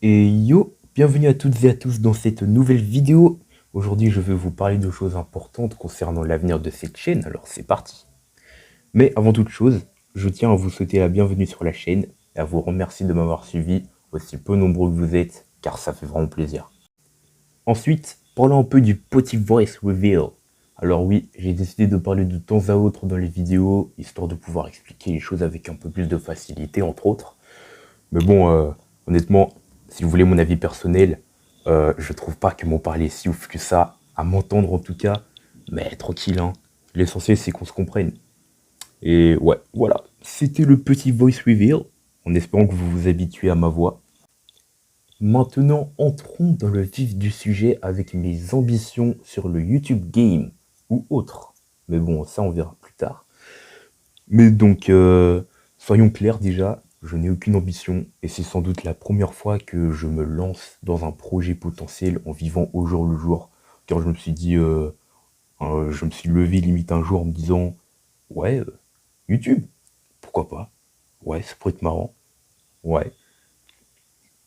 Et yo, bienvenue à toutes et à tous dans cette nouvelle vidéo. Aujourd'hui, je vais vous parler de choses importantes concernant l'avenir de cette chaîne, alors c'est parti. Mais avant toute chose, je tiens à vous souhaiter la bienvenue sur la chaîne et à vous remercier de m'avoir suivi, aussi peu nombreux que vous êtes, car ça fait vraiment plaisir. Ensuite, parlons un peu du petit voice reveal. Alors oui, j'ai décidé de parler de temps à autre dans les vidéos, histoire de pouvoir expliquer les choses avec un peu plus de facilité, entre autres. Mais bon, honnêtement, si vous voulez mon avis personnel, je trouve pas que m'en parler si ouf que ça, à m'entendre en tout cas. Mais tranquille, hein. L'essentiel c'est qu'on se comprenne. Et ouais, voilà. C'était le petit voice reveal, en espérant que vous vous habituez à ma voix. Maintenant, entrons dans le vif du sujet avec mes ambitions sur le YouTube Game ou autre. Mais bon, ça on verra plus tard. Mais donc, soyons clairs déjà, je n'ai aucune ambition et c'est sans doute la première fois que je me lance dans un projet potentiel en vivant au jour le jour. Car je me suis dit, je me suis levé limite un jour en me disant, ouais, YouTube, pourquoi pas? Ouais, ça pourrait être marrant. Ouais.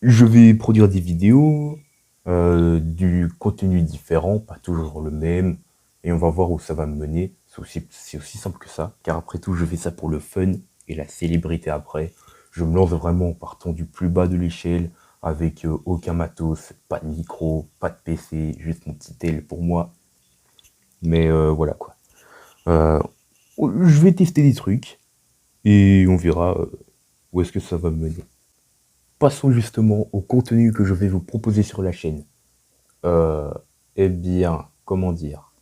Je vais produire des vidéos, du contenu différent, pas toujours le même, et on va voir où ça va me mener. C'est aussi simple que ça, car après tout, je fais ça pour le fun et la célébrité après. Je me lance vraiment en partant du plus bas de l'échelle, avec aucun matos, pas de micro, pas de PC, juste mon petit tel pour moi. Mais voilà quoi. Euh, je vais tester des trucs, et on verra où est-ce que ça va me mener. Passons justement au contenu que je vais vous proposer sur la chaîne. Euh, eh bien, comment dire?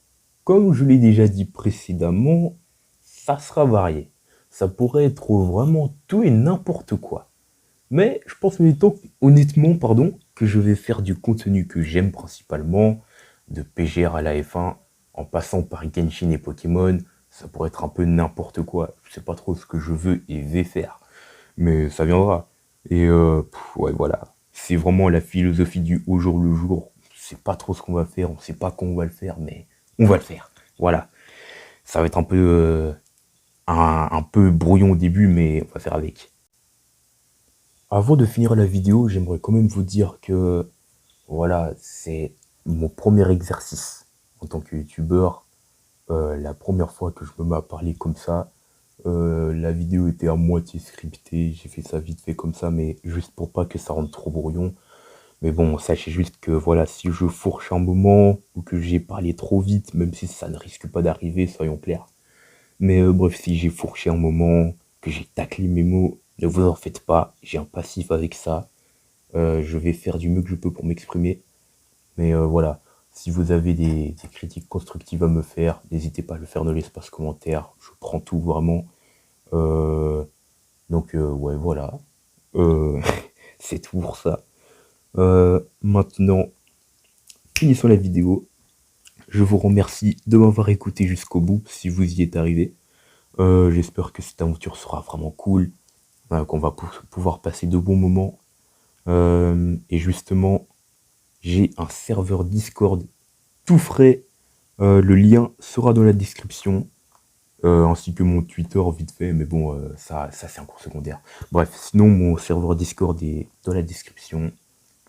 Comme je l'ai déjà dit précédemment, ça sera varié. Ça pourrait être vraiment tout et n'importe quoi. Mais je pense honnêtement, que je vais faire du contenu que j'aime principalement, de PGR à la F1, en passant par Genshin et Pokémon. Ça pourrait être un peu n'importe quoi. Je sais pas trop ce que je veux et vais faire. Mais ça viendra. Et ouais, voilà. C'est vraiment la philosophie du au jour le jour. On sait pas trop ce qu'on va faire, on sait pas quand on va le faire, mais on va le faire. Voilà. Ça va être un peu brouillon au début, mais on va faire avec. Avant de finir la vidéo, j'aimerais quand même vous dire que voilà, c'est mon premier exercice en tant que youtubeur. La première fois que je me mets à parler comme ça, la vidéo était à moitié scriptée, j'ai fait ça vite fait comme ça, mais juste pour pas que ça rentre trop brouillon. Mais bon, sachez juste que voilà, si je fourche un moment ou que j'ai parlé trop vite, même si ça ne risque pas d'arriver, soyons clairs. Mais bref, si j'ai fourché un moment, que j'ai taclé mes mots, ne vous en faites pas, j'ai un passif avec ça. Je vais faire du mieux que je peux pour m'exprimer. Mais voilà, si vous avez des critiques constructives à me faire, n'hésitez pas à le faire dans l'espace commentaire. Je prends tout vraiment. Euh, donc ouais, voilà. Euh, c'est tout pour ça. Maintenant, finissons la vidéo. Je vous remercie de m'avoir écouté jusqu'au bout si vous y êtes arrivé. J'espère que cette aventure sera vraiment cool, qu'on va pouvoir passer de bons moments. Et justement, j'ai un serveur Discord tout frais. Le lien sera dans la description, ainsi que mon Twitter vite fait, mais bon, ça c'est un cours secondaire. Bref, sinon mon serveur Discord est dans la description,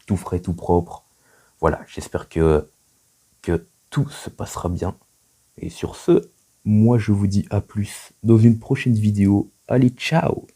tout frais, tout propre. Voilà, j'espère que tout se passera bien. Et sur ce, moi je vous dis à plus dans une prochaine vidéo. Allez, ciao!